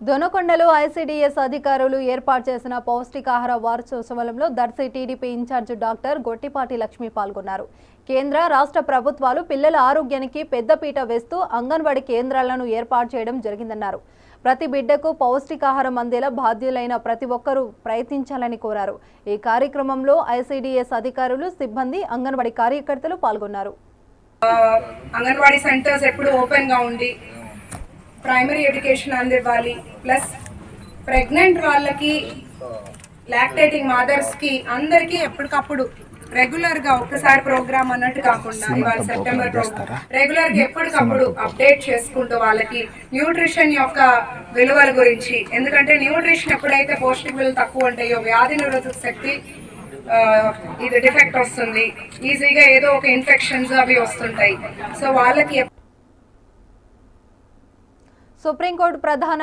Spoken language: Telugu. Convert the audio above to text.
దొనకొండలో ఐసీడీఎస్ అధికారులు ఏర్పాటు చేసిన పౌష్టికాహార వారోత్సవంలో Darsi TDP incharge doctor Gottipati Lakshmi పాల్గొన్నారు. కేంద్ర రాష్ట్ర ప్రభుత్వాలు పిల్లల ఆరోగ్యానికి పెద్దపీట వేస్తూ అంగన్వాడీ కేంద్రాలను ఏర్పాటు చేయడం జరిగిందన్నారు. ప్రతి బిడ్డకు పౌష్టికాహారం అందేలా బాధ్యులైన ప్రతి ఒక్కరూ ప్రయత్నించాలని కోరారు. ఈ కార్యక్రమంలో ఐసీడీఎస్ అధికారులు, సిబ్బంది, అంగన్వాడీ కార్యకర్తలు పాల్గొన్నారు. అంగన్వాడీ సెంటర్స్ ఎప్పుడు ఓపెన్ గా ఉండి ప్రైమరీ ఎడ్యుకేషన్ అందివ్వాలి. ప్లస్ ప్రెగ్నెంట్ వాళ్ళకి, లాక్టేటింగ్ మదర్స్ కి అందరికీ ఎప్పటికప్పుడు రెగ్యులర్ గా ఒక్కసారి ప్రోగ్రామ్ అన్నట్టు కాకుండా ఇవాళ సెప్టెంబర్ ప్రోగ్రామ్ రెగ్యులర్ గా ఎప్పటికప్పుడు అప్డేట్ చేసుకుంటూ వాళ్ళకి న్యూట్రిషన్ యొక్క విలువల గురించి, ఎందుకంటే న్యూట్రిషన్ ఎప్పుడైతే పౌష్టిక విలువలు తక్కువ ఉంటాయో వ్యాధి నిరోధక శక్తి ఇది డిఫెక్ట్ వస్తుంది, ఈజీగా ఏదో ఒక ఇన్ఫెక్షన్స్ అవి వస్తుంటాయి. సో వాళ్ళకి సుప్రీంకోర్టు ప్రధాన